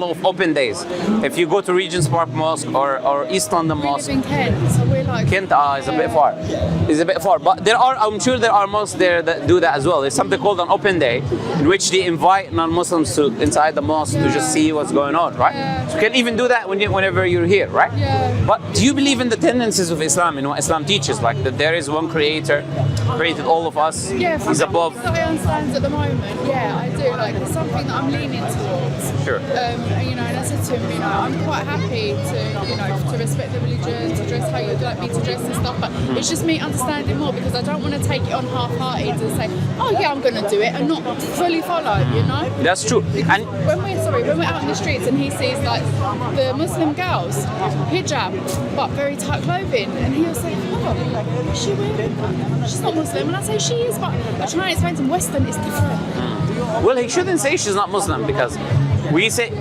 of open days. If you go to Regent's Park Mosque or East London Mosque. We live in Kent, so we're like... Kent is a bit far. It's a bit far, but I'm sure there are mosques there that do that as well. There's something called an open day, in which they invite non-Muslims to inside the mosque to just see what's going on, right? So you can even do that whenever you're here, right? Yeah. But do you believe in the tendencies of Islam and what Islam teaches, like that there is one creator, created all of us, he's above? That I understand at the moment, yeah, I do. Like, it's something that I'm leaning towards. Sure. You know, and I said to him, you know, I'm quite happy to, you know, to respect the religion, to dress how you'd like me to dress and stuff, but it's just me understanding more, because I don't want to take it on half-hearted and say, oh yeah, I'm going to do it, and not fully follow, you know? That's true. Because And when we're out in the streets and he sees like the Muslim girls, hijab, but very tight clothing, and he'll say, oh, is she wearing that? She's not Muslim. And I say, she is, but I try and explain to him, Western is different. well, he shouldn't say she's not Muslim, because we say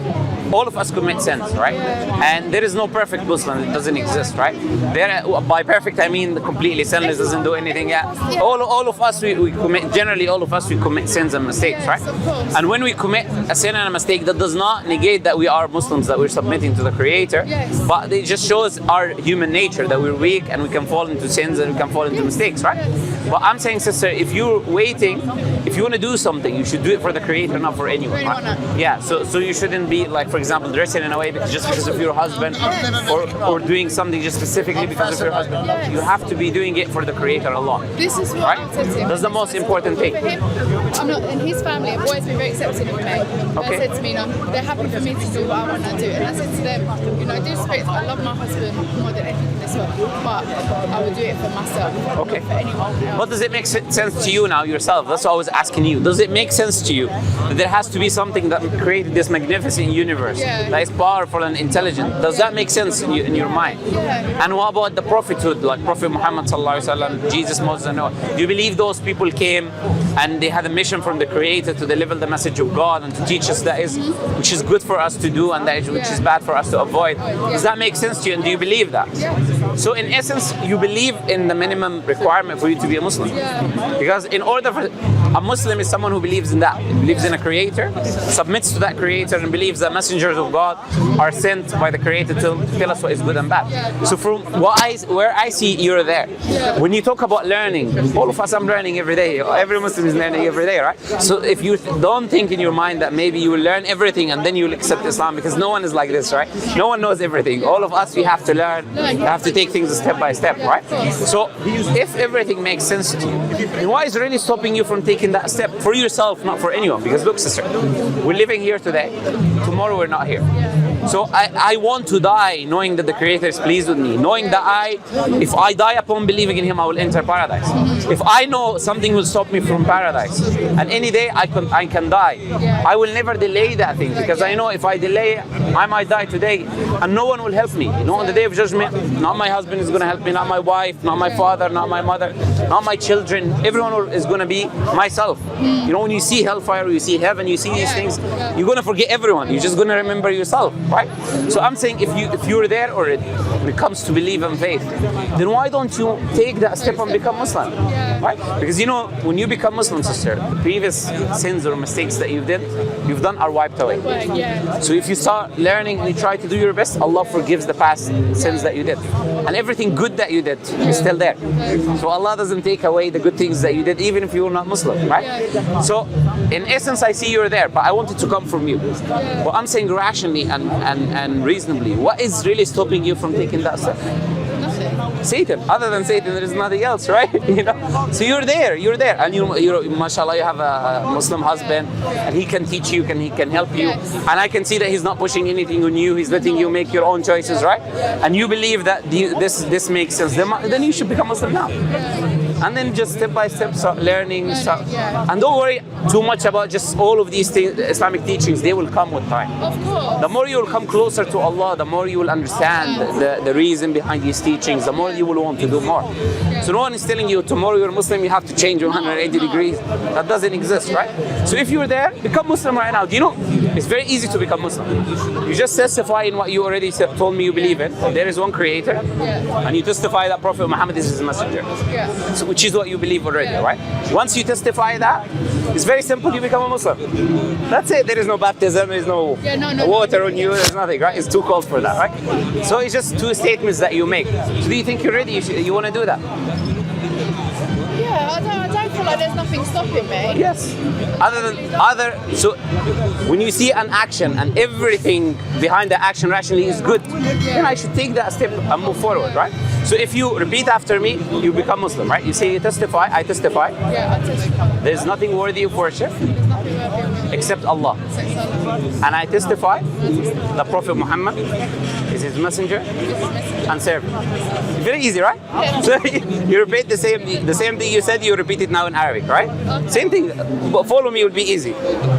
all of us commit sins, right? And there is no perfect Muslim. It doesn't exist, right? By perfect, I mean completely sinless, doesn't do anything. All of us, we commit, generally all of us, we commit sins and mistakes, right? Of course. And when we commit a sin and a mistake, that does not negate that we are Muslims, that we're submitting to the Creator. Yes. But it just shows our human nature, that we're weak and we can fall into sins and we can fall into mistakes, right? Yes. But I'm saying, sister, if you're waiting, if you want to do something, you should do it for the Creator, not for anyone. For anyone else. Yeah, so you shouldn't be like, for example, dressing in a way just because of your husband, or doing something just specifically because of your husband. Yes. You have to be doing it for the Creator alone. This is what Right? I said to him. That's the most important thing. For him, I'm not, and his family have always been very accepting of me. Okay. They said to me, you know, they're happy for me to do what I want to do. And I said to them, you know, due respect, I love my husband more than anything in this world, but I would do it for myself, Okay. not for anyone else. But does it make sense to you now yourself? That's what I was asking you. Does it make sense to you that there has to be something that created this magnificent universe that is powerful and intelligent? Does that make sense in your mind? Yeah. And what about the prophethood, like Prophet Muhammad sallallahu alaihi wasallam, Jesus, Moses, and Noah? Do you believe those people came and they had a mission from the Creator to deliver the message of God and to teach us that is, which is good for us to do and that is, which is bad for us to avoid? Does that make sense to you, and do you believe that? Yeah. So in essence, you believe in the minimum requirement for you to be a Muslim. Yeah. Because in order for a Muslim is someone who believes in that, believes in a Creator, submits to that Creator, and believes that messengers of God are sent by the Creator to tell us what is good and bad. So from where I see, you're there. When you talk about learning, all of us, I'm learning every day. Every Muslim is learning every day, right? So if you don't think in your mind that maybe you will learn everything and then you'll accept Islam, because no one is like this, right? No one knows everything. All of us, we have to learn. We have to take things step by step, right? So if everything makes sense to you, then why is really stopping you from taking that step for yourself, not for anyone? Because look, sister, we're living here today. Tomorrow we're not here. So I want to die knowing that the Creator is pleased with me, knowing that if I die upon believing in Him, I will enter paradise. If I know something will stop me from paradise, and any day I can die, I will never delay that thing, because I know if I delay, I might die today, and no one will help me. You know, on the day of judgment, not my husband is going to help me, not my wife, not my father, not my mother, not my children. Everyone is going to be myself. You know, when you see hellfire, you see heaven, you see these things, you're going to forget everyone. You're just going to remember yourself. Right? So I'm saying if you're there already when it comes to belief and faith, then why don't you take that step and become Muslim? Right? Because you know, when you become Muslim, sister, the previous sins or mistakes that you've done are wiped away. So if you start learning and you try to do your best, Allah forgives the past sins that you did. And everything good that you did is still there. So Allah doesn't take away the good things that you did, even if you're not Muslim, right? So in essence, I see you're there, but I want it to come from you. But I'm saying rationally and reasonably, what is really stopping you from taking that step? Satan. Other than Satan, there is nothing else, right? You know. So you're there, and you mashallah, you have a Muslim husband, and he can teach you, he can help you, and I can see that he's not pushing anything on you. He's letting you make your own choices, right? And you believe that this makes sense. Then you should become Muslim now. And then just step by step start learning. And don't worry too much about just all of these things, Islamic teachings. They will come with time. Of course. The more you will come closer to Allah, the more you will understand the reason behind these teachings, the more you will want to do more. So no one is telling you tomorrow you're Muslim, you have to change 180 degrees. That doesn't exist, right? So if you're there, become Muslim right now. Do you know, it's very easy to become Muslim. You just testify in what you already told me you believe in. There is one Creator, and you testify that Prophet Muhammad is His messenger. So which is what you believe already, right? Once you testify that, it's very simple, you become a Muslim. That's it. There is no baptism, there is no water on you, there's nothing, right? It's too cold for that, right? So it's just two statements that you make. So do you think you're ready? You want to do that? Yeah, I don't feel like there's nothing stopping me. Yes. So when you see an action and everything behind the action rationally is good, then I should take that step and move forward, right? So if you repeat after me, you become Muslim, right? You say you testify, I testify. Yeah, I testify. There's nothing worthy of worship There's nothing worthy of worship except Allah. except Allah. And I testify the Prophet Muhammad is his messenger and servant. Very easy, right? Yeah. So you repeat the same thing you said, you repeat it now in Arabic, right? Okay. Same thing, but follow me, will be easy.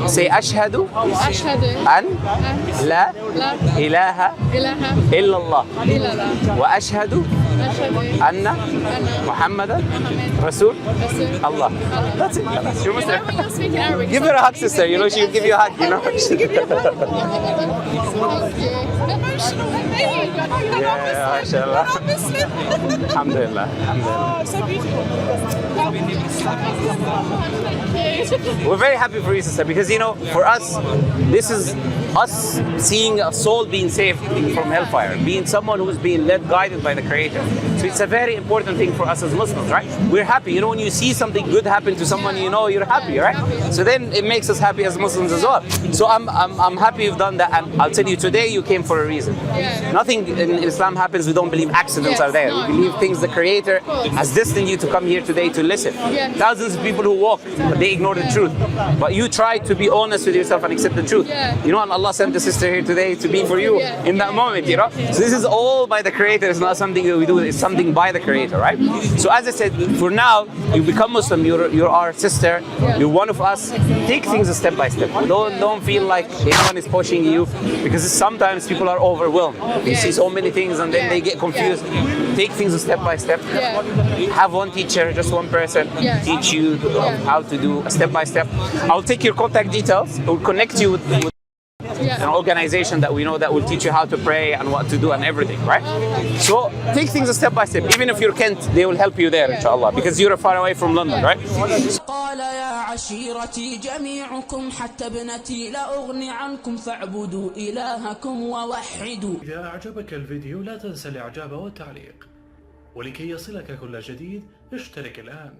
Say ashhadu أشهد an la لا ilaha إله illallah إلا الله wa ashhadu أشهد anna أن Muhammadan محمد Rasul رسول Allah. That's it. You're You know Muslim. when you're speaking Arabic, Give her a hug, sister. You know she will give you a hug. You know. Thank you. Emotional for me. Yeah, mashallah. I'm Muslim. Alhamdulillah. Alhamdulillah. Oh, so beautiful. Thank you. We're very happy for you, sister, because you know, for us, this is us seeing a soul being saved from hellfire, being someone who's being led, guided by the Creator. So it's a very important thing for us as Muslims, right? We're happy. You know, when you see something good happen to someone you know, you're happy, right? So then it makes us happy as Muslims as well. So I'm happy you've done that, and I'll tell you, today you came for a reason. Yeah. Nothing in Islam happens, we don't believe accidents are there. No, We believe no. things the Creator has destined you to come here today to listen. Yeah. Thousands of people who walk, but they ignore the truth. But you try to be honest with yourself and accept the truth. Yeah. You know, and Allah sent the sister here today to be for you in that moment, you know. So this is all by the Creator. It's not something that we do. It's something by the Creator, right? So as I said, for now, you become Muslim. You're our sister. You're one of us. Take things step by step. Don't feel like anyone is pushing you, because sometimes people are overwhelmed. You see so many things and then they get confused. Take things step by step. Yeah. Have one teacher, just one person, teach you how to do a step by step. I'll take your contact details. We'll connect you with an organization that we know that will teach you how to pray and what to do and everything, right? So take things step by step. Even if you're Kent, they will help you there, inshallah, because you're far away from London, right? قال يا عشيرتي جميعكم حتى ابنتي لا أغني عنكم فاعبدوا إلهكم ووحدوا. إذا أعجبك الفيديو لا تنسى الإعجاب والتعليق، ولكي يصلك كل جديد اشترك الآن.